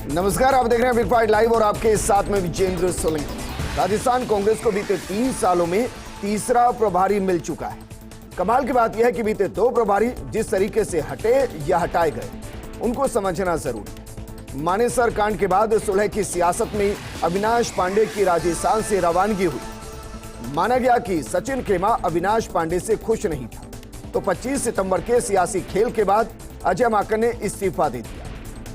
नमस्कार, आप देख रहे हैं बिग बाइट लाइव और आपके साथ में विजेंद्र सोलंकी। राजस्थान कांग्रेस को बीते 3 सालों में तीसरा प्रभारी मिल चुका है। कमाल की बात यह है कि बीते 2 प्रभारी जिस तरीके से हटे या हटाए गए, उनको समझना जरूरी है। मानेसर कांड के बाद सुलह की सियासत में अविनाश पांडे की राजस्थान से रवानगी हुई। माना गया कि सचिन खेमा अविनाश पांडे से खुश नहीं था, तो 25 सितंबर के सियासी खेल के बाद अजय माकन ने इस्तीफा दे दिया।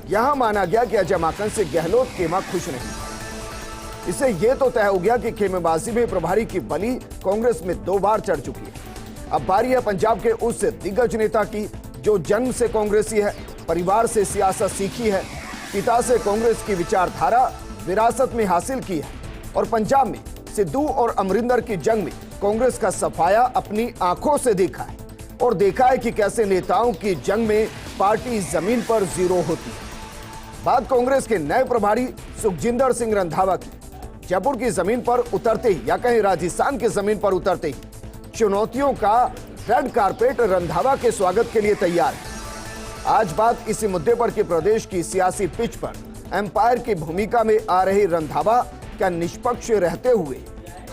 यहां माना गया कि अजय माकन से गहलोत खेमा खुश नहीं था। इससे यह तो तय हो गया कि खेमेबाजी में प्रभारी की बलि कांग्रेस में 2 बार चढ़ चुकी है। अब बारी है पंजाब के उस दिग्गज नेता की जो जन्म से कांग्रेसी है, परिवार से सियासत सीखी है, पिता से कांग्रेस की विचारधारा विरासत में हासिल की है और पंजाब में सिद्धू और अमरिंदर की जंग में कांग्रेस का सफाया अपनी आंखों से देखा है और देखा है कि कैसे नेताओं की जंग में पार्टी जमीन पर जीरो होती है। बात कांग्रेस के नए प्रभारी सुखजिंदर सिंह रंधावा की। जयपुर की जमीन पर उतरते ही या कहीं राजस्थान की जमीन पर उतरते ही चुनौतियों का रेड कारपेट रंधावा के स्वागत के लिए तैयार है। आज बात इसी मुद्दे पर कि प्रदेश की सियासी पिच पर एम्पायर की भूमिका में आ रहे रंधावा क्या निष्पक्ष रहते हुए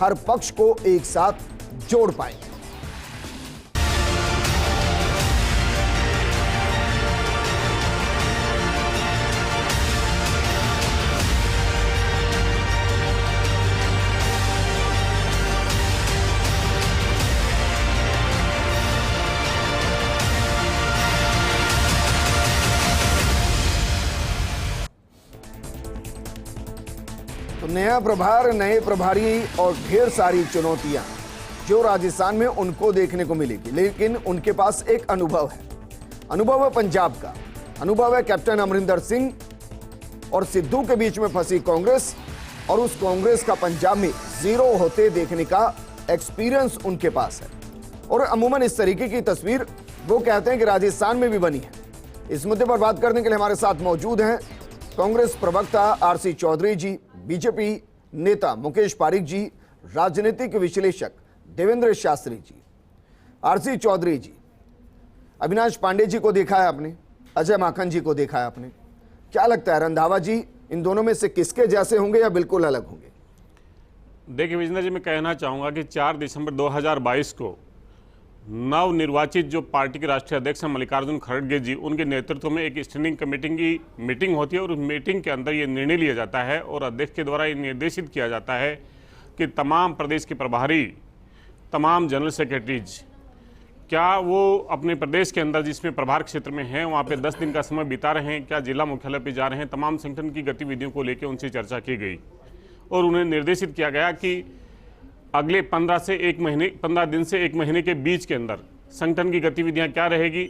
हर पक्ष को एक साथ जोड़ पाएंगे। तो नया प्रभार, नए प्रभारी और ढेर सारी चुनौतियां जो राजस्थान में उनको देखने को मिलेगी, लेकिन उनके पास एक अनुभव है। अनुभव है पंजाब का, अनुभव है कैप्टन अमरिंदर सिंह और सिद्धू के बीच में फंसी कांग्रेस और उस कांग्रेस का पंजाब में जीरो होते देखने का एक्सपीरियंस उनके पास है। और अमूमन इस तरीके की तस्वीर वो कहते हैं कि राजस्थान में भी बनी है। इस मुद्दे पर बात करने के लिए हमारे साथ मौजूद हैं कांग्रेस प्रवक्ता आरसी चौधरी जी, बीजेपी नेता मुकेश पारिक जी, राजनीतिक विश्लेषक देवेंद्र शास्त्री जी। आरसी चौधरी जी, अविनाश पांडे जी को देखा है आपने, अजय माकन जी को देखा है आपने, क्या लगता है रंधावा जी इन दोनों में से किसके जैसे होंगे या बिल्कुल अलग होंगे? देखिए विजेंद्र जी, मैं कहना चाहूँगा कि 4 दिसंबर 2022 को नवनिर्वाचित जो पार्टी के राष्ट्रीय अध्यक्ष हैं मल्लिकार्जुन खड़गे जी, उनके नेतृत्व में एक स्टैंडिंग कमेटी की मीटिंग होती है और उस मीटिंग के अंदर ये निर्णय लिया जाता है और अध्यक्ष के द्वारा ये निर्देशित किया जाता है कि तमाम प्रदेश के प्रभारी, तमाम जनरल सेक्रेटरीज, क्या वो अपने प्रदेश के अंदर जिसमें प्रभार क्षेत्र में हैं वहाँ पे 10 दिन का समय बिता रहे हैं, क्या जिला मुख्यालय पे जा रहे हैं, तमाम संगठन की गतिविधियों को लेकर उनसे चर्चा की गई और उन्हें निर्देशित किया गया कि अगले 15 दिन से 1 महीने के बीच के अंदर संगठन की गतिविधियां क्या रहेगी,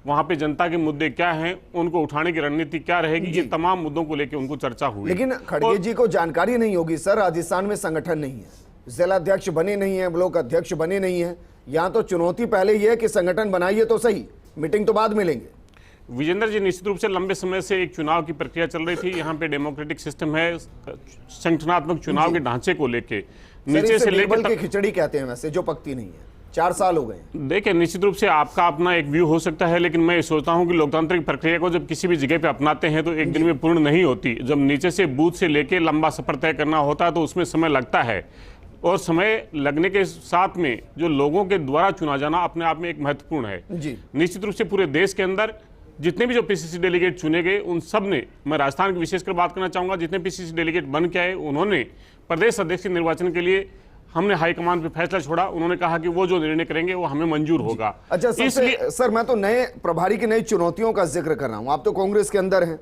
वहां पे जनता के मुद्दे क्या हैं, उनको उठाने की रणनीति क्या रहेगी, ये तमाम मुद्दों को लेकर उनको चर्चा हुई। लेकिन खड़गे जी को जानकारी नहीं होगी सर, राजस्थान में संगठन नहीं है, जिला अध्यक्ष बने नहीं है, ब्लॉक अध्यक्ष बने नहीं है। यहाँ तो चुनौती पहले ही है कि संगठन बनाइए तो सही, मीटिंग तो बाद में लेंगे। विजेंद्र जी, निश्चित रूप से लंबे समय से एक चुनाव की प्रक्रिया चल रही थी। यहाँ पे डेमोक्रेटिक सिस्टम है, संगठनात्मक चुनाव के ढांचे को लेके नीचे से लेकर की खिचड़ी कहते हैं वैसे, जो पकती नहीं है। 4 साल हो गए। देखिए निश्चित रूप से आपका अपना एक व्यू हो सकता है, लेकिन मैं सोचता हूं कि लोकतांत्रिक प्रक्रिया को जब किसी भी जगह पे अपनाते हैं तो एक दिन में पूर्ण नहीं होती। जब नीचे से बूथ से लेके लंबा सफर तय करना होता है तो उसमें समय लगता है और समय लगने के साथ में जो लोगों के द्वारा चुना जाना अपने आप में एक महत्वपूर्ण है जी। निश्चित रूप से पूरे देश के अंदर जितने भी जो पीसीसी डेलीगेट चुने गए उन सब ने, मैं राजस्थान की विशेषकर बात करना चाहूंगा, जितने पीसीसी डेलीगेट बन के आए उन्होंने प्रदेश अध्यक्ष के निर्वाचन के लिए हमने हाईकमान पे फैसला छोड़ा। उन्होंने कहा कि वो जो निर्णय करेंगे वो हमें मंजूर होगा। अच्छा, इसलिए सर मैं तो नए प्रभारी की नई चुनौतियों का जिक्र कर रहा हूं। आप तो कांग्रेस के अंदर हैं,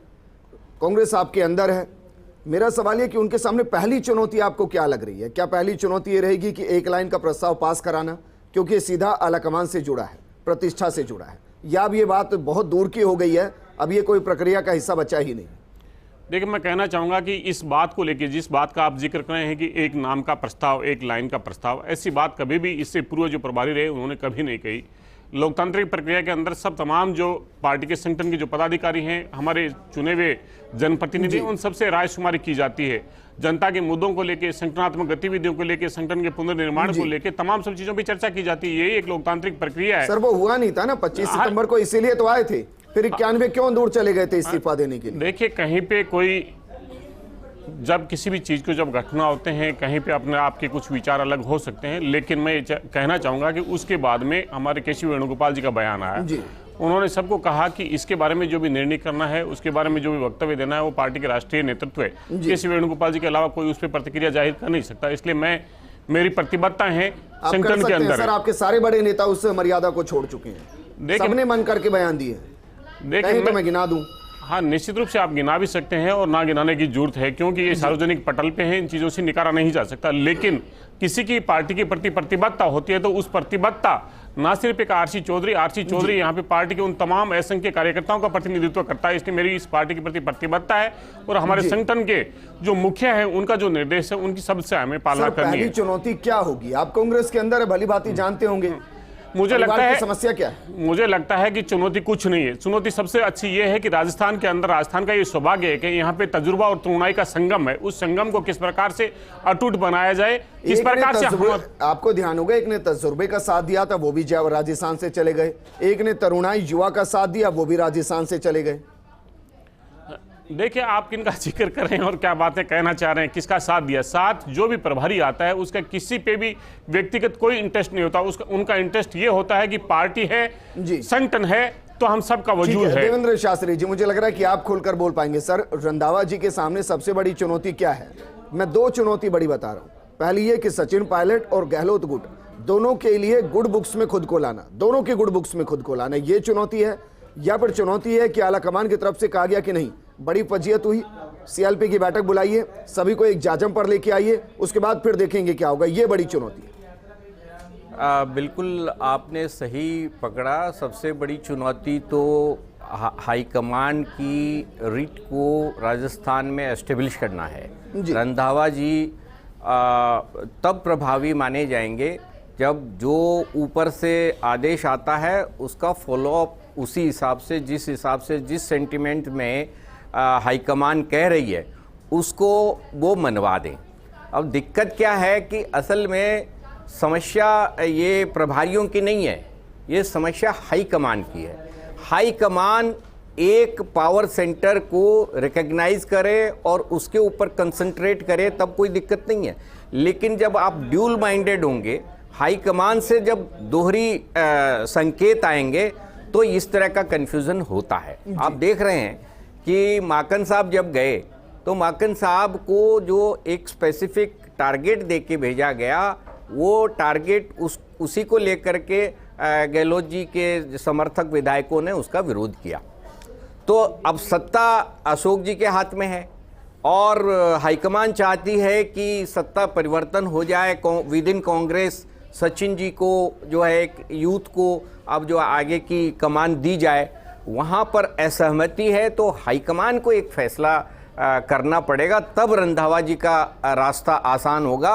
कांग्रेस आपके अंदर है। मेरा सवाल ये कि उनके सामने पहली चुनौती आपको क्या लग रही है? क्या पहली चुनौती ये रहेगी कि 1 लाइन का प्रस्ताव पास कराना, क्योंकि ये सीधा आलाकमान से जुड़ा है, प्रतिष्ठा से जुड़ा है, या अब ये बात बहुत दूर की हो गई है, अब ये कोई प्रक्रिया का हिस्सा बचा ही नहीं? देखिए मैं कहना चाहूँगा कि इस बात को लेकर जिस बात का आप जिक्र कर रहे हैं कि 1 नाम का प्रस्ताव, 1 लाइन का प्रस्ताव, ऐसी बात कभी भी इससे पूर्व जो प्रभारी रहे उन्होंने कभी नहीं कही। लोकतांत्रिक प्रक्रिया के अंदर सब तमाम जो पार्टी के संगठन के जो पदाधिकारी हैं, हमारे चुने हुए जनप्रतिनिधि, उन सबसे राय शुमारी की जाती है। जनता के मुद्दों को लेकर, संगठनात्मक गतिविधियों को लेकर, संगठन के पुनर्निर्माण को लेकर तमाम सब चीजों पर चर्चा की जाती है। यही एक लोकतांत्रिक प्रक्रिया है। सर वो हुआ नहीं था ना 25 सितंबर को, इसीलिए तो आए थे। फिर 91 क्यों दूर चले गए थे इस्तीफा देने के लिए? देखिए, कहीं पे कोई जब किसी भी चीज़ को जब घटना होते हैं, कहीं पे अपने आपके कुछ विचार अलग हो सकते हैं, लेकिन मैं ये कहना चाहूँगा कि उसके बाद में हमारे केसी वेणुगोपाल जी का बयान आया। उन्होंने सबको कहा कि इसके बारे में जो भी निर्णय करना है, उसके बारे में जो भी वक्तव्य देना है, वो पार्टी के राष्ट्रीय नेतृत्व है। केसी वेणुगोपाल जी के अलावा कोई उस पर प्रतिक्रिया जाहिर कर नहीं सकता। इसलिए मेरी प्रतिबद्धता है संगठन के अंदर। सर, आपके सारे बड़े नेता उस मर्यादा को छोड़ चुके हैं, सबने मन करके बयान दिए। देखिए, तो मैं गिना दूं। हाँ, निश्चित रूप से आप गिना भी सकते हैं और ना गिनाने की जरूरत है, क्योंकि ये सार्वजनिक पटल पे है, इन चीज़ों से निकाला नहीं जा सकता। लेकिन किसी की पार्टी के प्रति प्रतिबद्धता होती है तो उस प्रतिबद्धता ना सिर्फ एक आरसी चौधरी यहाँ पे पार्टी के उन तमाम असंख्य कार्यकर्ताओं का प्रतिनिधित्व करता है। इसलिए मेरी इस पार्टी के प्रति प्रतिबद्धता है और हमारे संगठन के जो मुखिया है उनका जो निर्देश है उनकी सबसे हमें पालना करनी है। पहली चुनौती क्या होगी? आप कांग्रेस के अंदर भली भांति जानते होंगे, मुझे लगता है समस्या क्या है? मुझे लगता है कि चुनौती कुछ नहीं है। चुनौती सबसे अच्छी ये है कि राजस्थान के अंदर, राजस्थान का ये सौभाग्य है कि यहाँ पे तजुर्बा और तरुणाई का संगम है। उस संगम को किस प्रकार से अटूट बनाया जाए, किस प्रकार से आपको ध्यान होगा, एक ने तजुर्बे का साथ दिया था, वो भी राजस्थान से चले गए। एक ने तरुणाई युवा का साथ दिया, वो भी राजस्थान से चले गए। देखिए, आप किनका जिक्र कर रहे हैं और क्या बातें कहना चाह रहे हैं, किसका साथ दिया? साथ जो भी प्रभारी आता है उसका किसी पे भी व्यक्तिगत कोई इंटरेस्ट नहीं होता। उनका इंटरेस्ट ये होता है कि पार्टी है, संगठन है, तो हम सबका वजूद है। देवेंद्र शास्त्री जी, मुझे लग रहा है कि आप खुलकर बोल पाएंगे। सर, रंधावा जी के सामने सबसे बड़ी चुनौती क्या है? मैं दो चुनौती बड़ी बता रहा हूँ। पहली ये कि सचिन पायलट और गहलोत गुट दोनों के लिए गुड बुक्स में खुद को लाना, दोनों के गुड बुक्स में खुद को लाना, ये चुनौती है। या फिर चुनौती है कि आलाकमान की तरफ से कहा गया कि नहीं, बड़ी फजीयत हुई, सीएलपी की बैठक बुलाइए, सभी को एक जाजम पर लेके आइए, उसके बाद फिर देखेंगे क्या होगा। ये बड़ी चुनौती है। बिल्कुल आपने सही पकड़ा। सबसे बड़ी चुनौती तो हाईकमान की रीट को राजस्थान में एस्टेब्लिश करना है। रंधावा जी तब प्रभावी माने जाएंगे जब जो ऊपर से आदेश आता है उसका फॉलोअप उसी हिसाब से, जिस हिसाब से, जिस सेंटिमेंट में हाईकमान कह रही है उसको वो मनवा दें। अब दिक्कत क्या है कि असल में समस्या ये प्रभारियों की नहीं है, ये समस्या हाईकमान की है। हाईकमान एक पावर सेंटर को रिकग्नाइज करे और उसके ऊपर कंसंट्रेट करे तब कोई दिक्कत नहीं है। लेकिन जब आप ड्यूल माइंडेड होंगे, हाईकमान से जब दोहरी संकेत आएंगे तो इस तरह का कन्फ्यूज़न होता है। आप देख रहे हैं कि माकन साहब जब गए तो माकन साहब को जो एक स्पेसिफिक टारगेट दे के भेजा गया, वो टारगेट उसी को लेकर के गहलोत जी के समर्थक विधायकों ने उसका विरोध किया। तो अब सत्ता अशोक जी के हाथ में है और हाईकमान चाहती है कि सत्ता परिवर्तन हो जाए विद इन कांग्रेस। सचिन जी को जो है एक यूथ को अब जो आगे की कमान दी जाए, वहाँ पर असहमति है तो हाईकमान को एक फैसला करना पड़ेगा, तब रंधावा जी का रास्ता आसान होगा।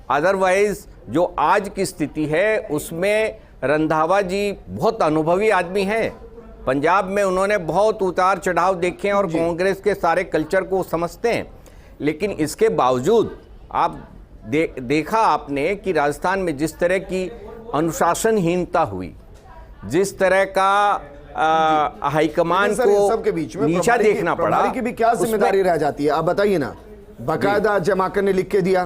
अदरवाइज जो आज की स्थिति है उसमें रंधावा जी बहुत अनुभवी आदमी हैं। पंजाब में उन्होंने बहुत उतार चढ़ाव देखे हैं और कांग्रेस के सारे कल्चर को समझते हैं। लेकिन इसके बावजूद आप देखा आपने कि राजस्थान में जिस तरह की अनुशासनहीनता हुई, जिस तरह का हाईकमान को सबके बीच में नीचा देखना पड़ा, की भी क्या जिम्मेदारी रह जाती है? आप बताइए ना। बाकायदा जमाकर ने लिख के दिया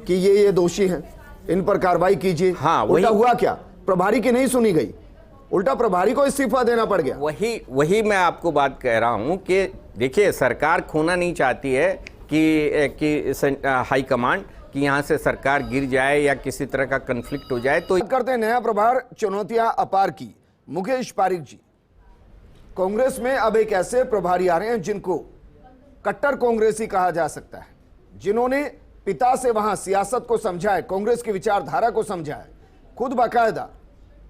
कि ये दोषी हैं, इन पर कार्रवाई कीजिए। हाँ, उल्टा हुआ क्या? प्रभारी की नहीं सुनी गई, उल्टा प्रभारी को इस्तीफा देना पड़ गया। वही मैं आपको बात कह रहा हूं कि देखिए, सरकार खोना नहीं चाहती है कि हाईकमान कि यहाँ से सरकार गिर जाए या किसी तरह का कन्फ्लिक्ट हो जाए। तो करते हैं नया प्रभार, चुनौतियां अपार की। मुकेश पारिक जी, कांग्रेस में अब एक ऐसे प्रभारी आ रहे हैं जिनको कट्टर कांग्रेसी कहा जा सकता है, जिन्होंने पिता से वहां सियासत को समझा है, कांग्रेस की विचारधारा को समझा है, खुद बाकायदा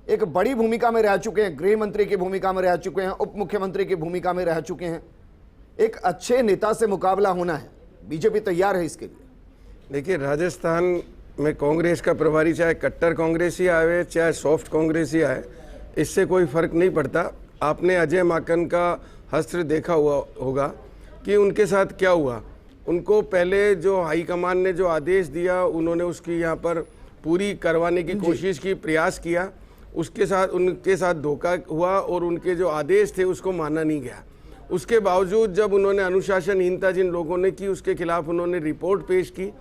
एक बड़ी भूमिका में रह चुके हैं, गृह मंत्री की भूमिका में रह चुके हैं, उप मुख्यमंत्री की भूमिका में रह चुके हैं। एक अच्छे नेता से मुकाबला होना है, बीजेपी तैयार है इसके लिए। देखिए, राजस्थान में कांग्रेस का प्रभारी चाहे कट्टर कांग्रेसी आए चाहे सॉफ्ट कांग्रेसी आए, इससे कोई फर्क नहीं पड़ता। आपने अजय माकन का हस्त्र देखा हुआ होगा कि उनके साथ क्या हुआ। उनको पहले जो हाईकमान ने जो आदेश दिया, उन्होंने उसकी यहाँ पर पूरी करवाने की कोशिश की, प्रयास किया, उनके साथ धोखा हुआ और उनके जो आदेश थे उसको माना नहीं गया। उसके बावजूद जब उन्होंने अनुशासनहीनता जिन लोगों ने की उसके खिलाफ उन्होंने रिपोर्ट पेश की।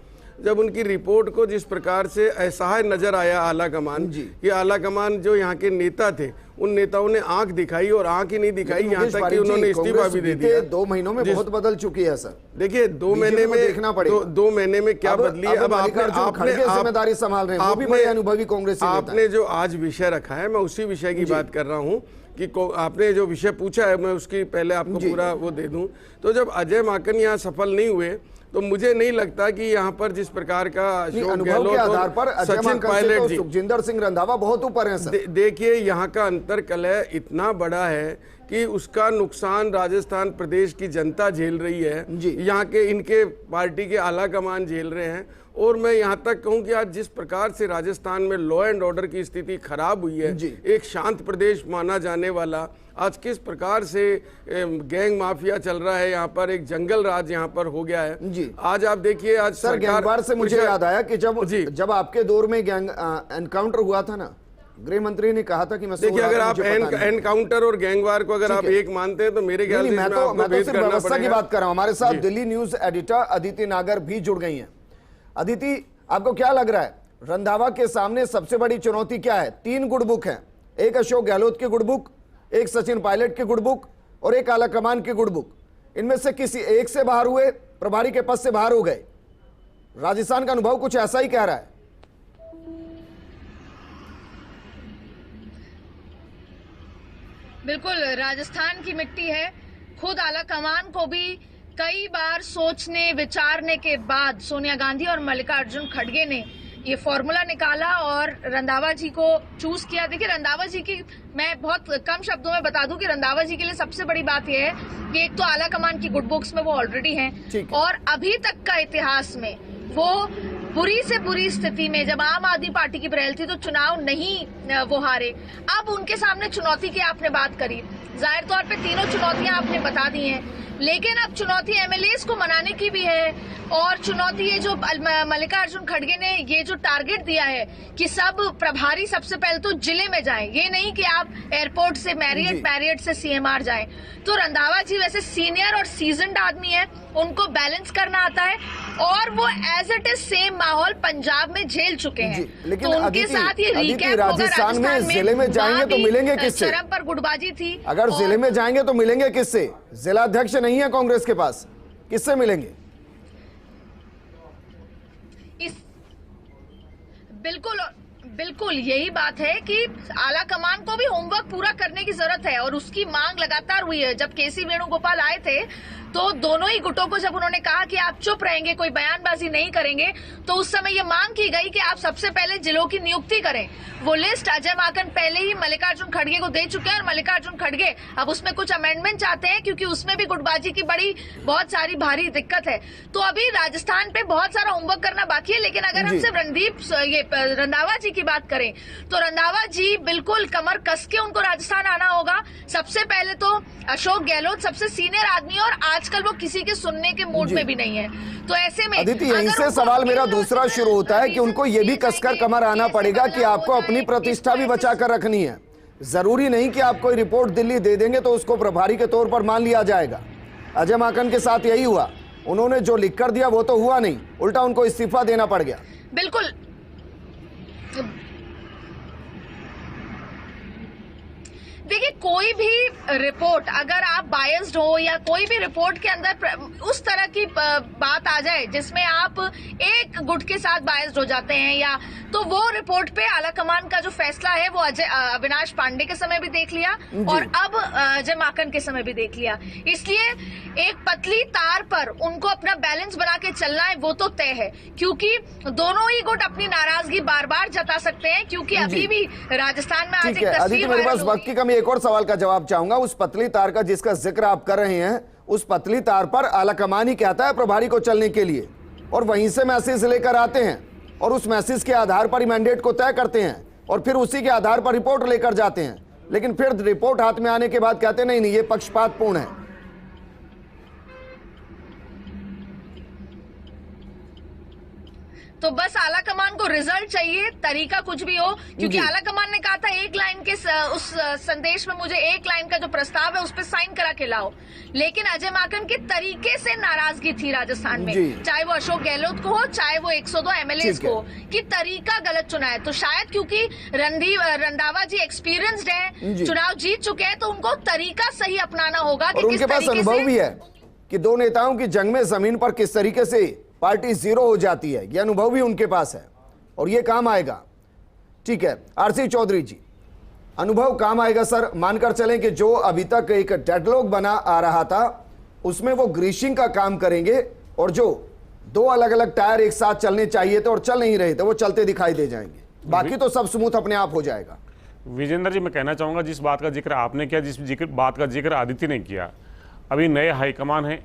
जब उनकी रिपोर्ट को जिस प्रकार से असहाय नजर आया आला कमान कि आला कमान जो यहाँ के नेता थे उन नेताओं ने आंख दिखाई और आंख ही नहीं दिखाई, यहाँ तक कि उन्होंने इस्तीफा भी दे दिया। 2 महीनों में बहुत बदल चुकी है सर। देखिए 2 महीने में देखना पड़ेगा 2 महीने में क्या बदली है। अब आपने जिम्मेदारी संभाल रहे हैं, वो भी बड़े अनुभवी कांग्रेसी नेता हैं। आपने जो आज विषय रखा है मैं उसी विषय की बात कर रहा हूँ कि आपने जो विषय पूछा है मैं उसकी पहले आपको पूरा वो दे दूं। तो जब अजय माकन यहाँ सफल नहीं हुए तो मुझे नहीं लगता कि यहाँ पर जिस प्रकार का अशोक गहलोत के आधार पर सचिन पायलट जी, सुखजिंदर सिंह रंधावा बहुत ऊपर हैं सर। देखिए यहाँ का अंतर कलह इतना बड़ा है कि उसका नुकसान राजस्थान प्रदेश की जनता झेल रही है, यहाँ के इनके पार्टी के आला कमान झेल रहे हैं। और मैं यहाँ तक कहूँ कि आज जिस प्रकार से राजस्थान में लॉ एंड ऑर्डर की स्थिति खराब हुई है, एक शांत प्रदेश माना जाने वाला आज किस प्रकार से गैंग माफिया चल रहा है, यहाँ पर एक जंगल राज यहाँ पर हो गया है। आज आप देखिए आज सर गैंगवार से मुझे याद आया कि जब आपके दौर में गैंग एनकाउंटर हुआ था ना, गृह मंत्री ने कहा था कि मैं देखिए अगर आप एनकाउंटर और गैंगवार को अगर आप एक मानते हैं तो मेरे ख्याल से मैं तो सिर्फ व्यवस्था की बात कर रहा हूं। हमारे साथ दिल्ली न्यूज एडिटर अदिति नागर भी जुड़ गई हैं। अदिति, आपको क्या लग रहा है रंधावा के सामने सबसे बड़ी चुनौती क्या है? 3 गुडबुक हैं, एक अशोक गहलोत के गुडबुक, एक सचिन पायलट के गुडबुक और एक आला कमान के गुडबुक। इनमें से किसी एक से बाहर हुए, प्रभारी के पद से बाहर हो गए। राजस्थान का अनुभव कुछ ऐसा ही कह रहा है। बिल्कुल, राजस्थान की मिट्टी है। खुद आला कमान को भी कई बार सोचने विचारने के बाद सोनिया गांधी और मल्लिकार्जुन खड़गे ने ये फॉर्मूला निकाला और रंधावा जी को चूज किया। देखिए रंधावा जी की मैं बहुत कम शब्दों में बता दूं कि रंधावा जी के लिए सबसे बड़ी बात यह है कि एक तो आला कमान की गुड बुक्स में वो ऑलरेडी हैं और अभी तक का इतिहास में वो बुरी से बुरी स्थिति में जब आम आदमी पार्टी की पहल थी तो चुनाव नहीं वो हारे। अब उनके सामने चुनौती की आपने बात करी, जाहिर तौर पे तीनों चुनौतियां आपने बता दी हैं, लेकिन अब चुनौती एमएलएस को मनाने की भी है और चुनौती ये जो मल्लिकार्जुन खड़गे ने ये जो टारगेट दिया है कि सब प्रभारी सबसे पहले तो जिले में जाएं, ये नहीं कि आप एयरपोर्ट से मैरियट से सीएमआर जाएं। तो रंधावा जी वैसे सीनियर और सीजन्ड आदमी है, उनको बैलेंस करना आता है और वो एज इट इज सेम माहौल पंजाब में झेल चुके हैं। लेकिन तो उनके साथ ये रिकैप राजस्थान में जिले में जाएंगे तो मिलेंगे किससे? चरम पर गुटबाजी थी। अगर जिले में जाएंगे तो मिलेंगे किससे? जिला अध्यक्ष नहीं है कांग्रेस के पास, किससे मिलेंगे? बिल्कुल यही बात है कि आला कमान को भी होमवर्क पूरा करने की जरूरत है और उसकी मांग लगातार हुई है। जब केसी वेणुगोपाल आए थे तो दोनों ही गुटों को जब उन्होंने कहा कि आप चुप रहेंगे, कोई बयानबाजी नहीं करेंगे, तो उस समय ये मांग की गई कि आप सबसे पहले जिलों की नियुक्ति करें। वो लिस्ट अजय माकन पहले ही मल्लिकार्जुन खड़गे को दे चुके हैं और मल्लिकार्जुन खड़गे अब उसमें कुछ अमेंडमेंट चाहते हैं क्योंकि उसमें भी गुटबाजी की बहुत सारी भारी दिक्कत है। तो अभी राजस्थान पे बहुत सारा होमवर्क करना बाकी है। लेकिन अगर हम सिर्फ रंधावा जी की बात करें तो रंधावा जी बिल्कुल कमर कस के उनको राजस्थान आना होगा। सबसे पहले तो अशोक गहलोत सबसे सीनियर आदमी और आजकल वो किसी के सुनने के मूड में भी नहीं है। तो ऐसे में अदिति, यहीं से सवाल मेरा दूसरा शुरू होता है कि उनको ये भी कसकर कमर आना पड़ेगा कि आपको अपनी प्रतिष्ठा भी बचा कर रखनी है। जरूरी नहीं कि आप कोई रिपोर्ट दिल्ली दे देंगे तो उसको प्रभारी के तौर पर मान लिया जाएगा। अजय माकन के साथ यही हुआ, उन्होंने जो लिख कर दिया वो तो हुआ नहीं, उल्टा उनको इस्तीफा देना पड़ गया। बिल्कुल देखिए, कोई भी रिपोर्ट अगर आप बायस्ड हो या कोई भी रिपोर्ट के अंदर उस तरह की बात आ जाए जिसमें आप एक गुट के साथ बायस्ड हो जाते हैं या तो वो रिपोर्ट पे आला कमान का जो फैसला है वो अविनाश पांडे के समय भी देख लिया और अब अजय माकन के समय भी देख लिया। इसलिए एक पतली तार पर उनको अपना बैलेंस बना के चलना है, वो तो तय है क्योंकि दोनों ही गुट अपनी नाराजगी बार बार जता सकते हैं क्योंकि अभी भी राजस्थान में आज एक तस्वीर मेरे पास वक्त की कमी, एक और सवाल का जवाब चाहूंगा। उस पतली तार का जिसका जिक्र आप कर रहे हैं, उस पतली तार पर आला कमान ही कहता है प्रभारी को चलने के लिए और वहीं से मैसेज लेकर आते हैं और उस मैसेज के आधार पर ही मैंडेट को तय करते हैं और फिर उसी के आधार पर रिपोर्ट लेकर जाते हैं। लेकिन फिर रिपोर्ट हाथ में आने के बाद कहते नहीं नहीं ये पक्षपातपूर्ण है। तो बस आला कमान को रिजल्ट चाहिए, तरीका कुछ भी हो, क्योंकि आला कमान ने कहा था एक लाइन के उस संदेश में मुझे एक लाइन का जो प्रस्ताव है उस पर साइन करा के लाओ, लेकिन अजय माकन के तरीके से नाराजगी थी राजस्थान में, चाहे वो अशोक गहलोत को हो, चाहे वो 102 एमएलए को, कि तरीका गलत चुना है। तो शायद क्योंकि रंधावा जी एक्सपीरियंस्ड है, चुनाव जीत चुके हैं, तो उनको तरीका सही अपनाना होगा कि उनके पास अनुभव भी है कि दो नेताओं की जंग में जमीन पर किस तरीके से पार्टी जीरो हो जाती है, यह अनुभव भी उनके पास है और यह काम आएगा। ठीक है, आरसी चौधरी जी, अनुभव काम आएगा सर। मानकर चलें कि जो अभी तक एक डेडलॉक बना आ रहा था उसमें वो ग्रीशिंग का काम करेंगे और जो दो अलग अलग टायर एक साथ चलने चाहिए थे और चल नहीं रहे थे वो चलते दिखाई दे जाएंगे, बाकी तो सब स्मूथ अपने आप हो जाएगा। विजेंद्र जी, मैं कहना चाहूंगा जिस बात का जिक्र आपने किया, जिस बात का जिक्र आदित्य ने किया, अभी नए हाईकमान हैं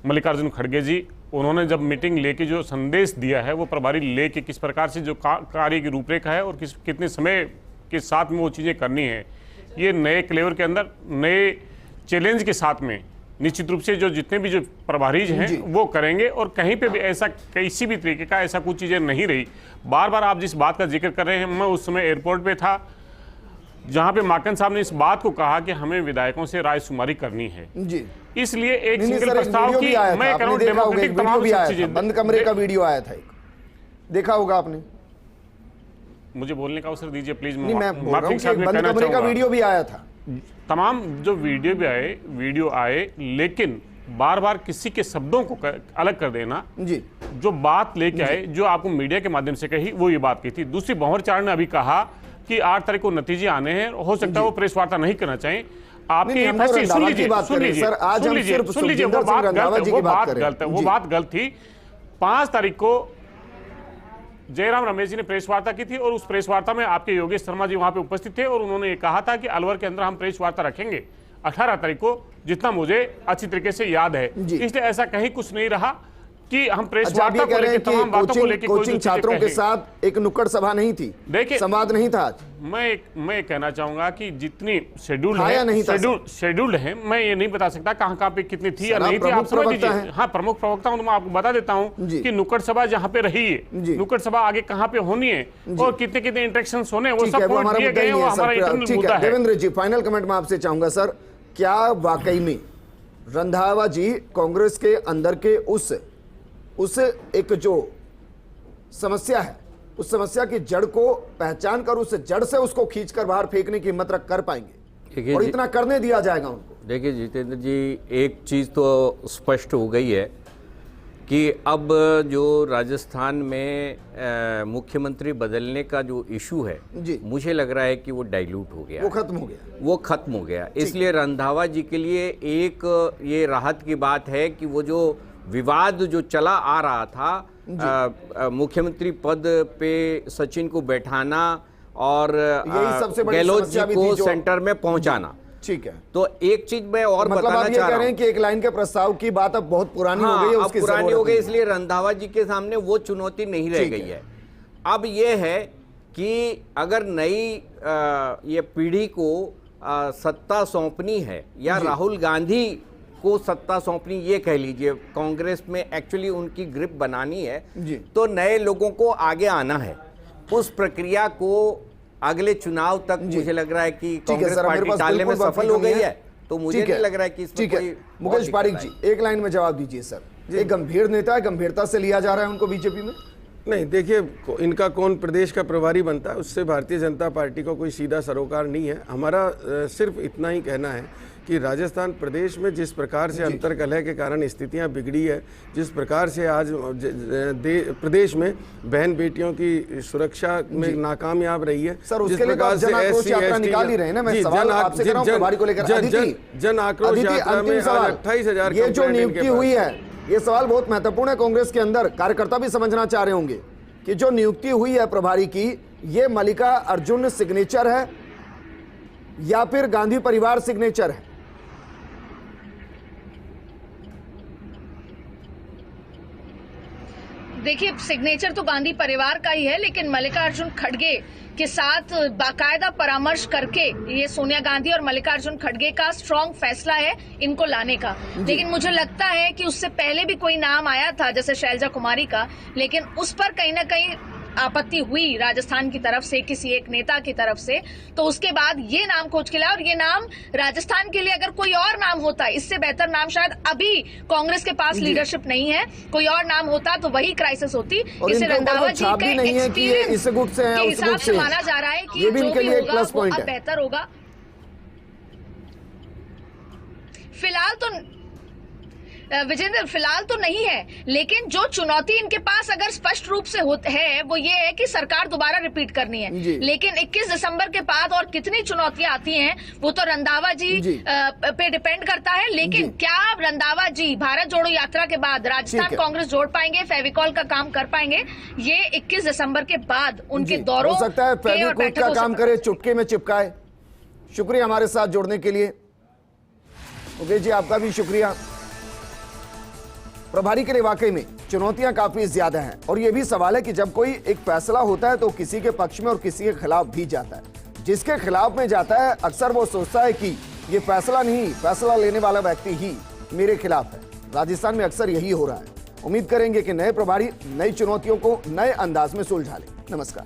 मल्लिकार्जुन खड़गे जी, उन्होंने जब मीटिंग लेके जो संदेश दिया है वो प्रभारी लेके किस प्रकार से जो कार्य की रूपरेखा है और कितने समय के साथ में वो चीज़ें करनी है, ये नए क्लेवर के अंदर नए चैलेंज के साथ में निश्चित रूप से जो जितने भी जो प्रभारी हैं वो करेंगे। और कहीं पे भी ऐसा किसी भी तरीके का ऐसा कुछ चीज़ें नहीं रही। बार बार आप जिस बात का जिक्र कर रहे हैं, मैं उस समय एयरपोर्ट पे था जहां पे माकन साहब ने इस बात को कहा कि हमें विधायकों से रायशुमारी करनी है जी, इसलिए एक सिंगल प्रस्ताव की मैं कह रहा हूं डेमोक्रेटिक तमाम चीजें, बंद कमरे का वीडियो आया था, एक देखा होगा आपने। मुझे बोलने का अवसर दीजिए प्लीज। मैं बोल रहा हूं कि बंद कमरे का वीडियो भी आया था, तमाम जो वीडियो आए, लेकिन बार बार किसी के शब्दों को अलग कर देना जी, जो बात लेके आए, जो आपको मीडिया के माध्यम से कही, वो ये बात की थी। दूसरी, भंवर चारण ने अभी कहा कि 8 तारीख को नतीजे आने हैं, हो सकता है वो प्रेस वार्ता नहीं करना चाहिए। आपकी सुन लीजिए वो बात गलत थी। 5 तारीख को जयराम रमेश जी ने प्रेस वार्ता की थी और उस प्रेस वार्ता में आपके योगेश शर्मा जी वहां पे उपस्थित थे और उन्होंने ये कहा था कि अलवर के अंदर हम प्रेस वार्ता रखेंगे 18 तारीख को, जितना मुझे अच्छी तरीके से याद है। इसलिए ऐसा कहीं कुछ नहीं रहा कि हम प्रेस वार्ता को लेकर तमाम बातों को लेकर कोचिंग छात्रों के साथ एक नुक्कड़ सभा नहीं थी, देखिए संवाद नहीं था। मैं कहना चाहूंगा कि जितनी शेड्यूल्ड है, मैं ये नहीं बता सकता कहां पे कितनी थी या नहीं थी, आप समझ लीजिए। हाँ, प्रमुख प्रवक्ता हूं तो मैं आपको बता देता हूं कि नुक्कड़ सभा जहां पे रही है, नुक्कड़ सभा आगे कहां पे होनी है और कितने कितने इंटरेक्शन होने, वो सब पॉइंट दिए गए, वो हमारा इंटरनल मुद्दा है। देवेंद्र जी, फाइनल कमेंट मैं आपसे चाहूंगा सर, क्या वाकई में रंधावा जी कांग्रेस के अंदर के उस एक जो समस्या है, उस समस्या की जड़ को पहचान कर उस जड़ से उसको खींचकर बाहर फेंकने की हिम्मत कर पाएंगे और इतना करने दिया जाएगा उनको? देखिए जितेंद्र जी, एक चीज़ तो स्पष्ट हो गई है कि अब जो राजस्थान में मुख्यमंत्री बदलने का जो इशू है, मुझे लग रहा है कि वो डाइल्यूट हो गया, वो खत्म हो गया। इसलिए रंधावा जी के लिए एक ये राहत की बात है कि वो जो विवाद जो चला आ रहा था मुख्यमंत्री पद पे सचिन को बैठाना और गहलोत जी को सेंटर में पहुंचाना, ठीक है। तो एक चीज मैं और मतलब बताना चाह रहा हूं कि एक लाइन के प्रस्ताव की बात अब बहुत पुरानी हो गई है, उसकी पुरानी हो गई, इसलिए रंधावा जी के सामने वो चुनौती नहीं रह गई है। अब ये है कि अगर नई ये पीढ़ी को सत्ता सौंपनी है या राहुल गांधी को सत्ता सौंपनी, ये कह लीजिए, कांग्रेस में एक्चुअली उनकी ग्रिप बनानी है, तो नए लोगों को आगे आना है। उस प्रक्रिया को अगले चुनाव तक मुझे लग रहा है कि कांग्रेस पार्टी टालने में सफल हो गई है, तो मुझे नहीं लग रहा है कि इसमें कोई। मुकेश पारीक जी, एक लाइन में जवाब दीजिए सर। एक गंभीर नेता है, गंभीरता से लिया जा रहा है उनको बीजेपी में? नहीं, देखिए, इनका कौन प्रदेश का प्रभारी बनता है उससे भारतीय जनता पार्टी को कोई सीधा सरोकार नहीं है। हमारा सिर्फ इतना ही कहना है कि राजस्थान प्रदेश में जिस प्रकार से अंतर्कलह के कारण स्थितियां बिगड़ी है, जिस प्रकार से आज प्रदेश में बहन बेटियों की सुरक्षा में नाकामयाब रही है, सर, जिस प्रकार से निकाल ही रहे हैं ना, मैं सवाल आपसे कर रहा हूं प्रभारी को लेकर। जन आक्रोश यात्रा में 28,000 ये जो नियुक्ति हुई है, ये सवाल बहुत महत्वपूर्ण है कांग्रेस के अंदर। कार्यकर्ता भी समझना चाह रहे होंगे कि जो नियुक्ति हुई है प्रभारी की, ये मल्लिका अर्जुन सिग्नेचर है या फिर गांधी परिवार सिग्नेचर है? देखिए, सिग्नेचर तो गांधी परिवार का ही है, लेकिन मल्लिकार्जुन खड़गे के साथ बाकायदा परामर्श करके ये सोनिया गांधी और मल्लिकार्जुन खड़गे का स्ट्रांग फैसला है इनको लाने का। लेकिन मुझे लगता है कि उससे पहले भी कोई नाम आया था, जैसे शैलजा कुमारी का, लेकिन उस पर कहीं ना कहीं आपत्ति हुई राजस्थान की तरफ से, किसी एक नेता की तरफ से। तो उसके बाद ये नाम खोज के लाया, और ये नाम राजस्थान के लिए अगर कोई और नाम होता, इससे बेहतर नाम शायद अभी कांग्रेस के पास लीडरशिप नहीं है, कोई और नाम होता तो वही क्राइसिस होती। इसे रंधावा जी के एक्सपीरियंस के हिसाब से माना जा रहा है कि जो भी होगा वो अब बेहतर होगा। फिलहाल तो विजेंद्र, फिलहाल तो नहीं है, लेकिन जो चुनौती इनके पास अगर स्पष्ट रूप से है वो ये है कि सरकार दोबारा रिपीट करनी है। लेकिन 21 दिसंबर के बाद और कितनी चुनौतियां आती हैं वो तो रंधावा जी पे डिपेंड करता है। लेकिन क्या रंधावा जी भारत जोड़ो यात्रा के बाद राजस्थान कांग्रेस जोड़ पाएंगे, फेविकॉल का काम कर पाएंगे, ये 21 दिसंबर के बाद उनके दौरों हो सकता है फेविक्विक का काम करे, चुटके में चिपकाए। शुक्रिया हमारे साथ जुड़ने के लिए मुकेश जी, आपका भी शुक्रिया। प्रभारी के लिए वाकई में चुनौतियां काफी ज्यादा हैं, और यह भी सवाल है कि जब कोई एक फैसला होता है तो किसी के पक्ष में और किसी के खिलाफ भी जाता है। जिसके खिलाफ में जाता है अक्सर वो सोचता है कि ये फैसला नहीं, फैसला लेने वाला व्यक्ति ही मेरे खिलाफ है। राजस्थान में अक्सर यही हो रहा है। उम्मीद करेंगे कि नए प्रभारी नई चुनौतियों को नए अंदाज में सुलझा ले। नमस्कार।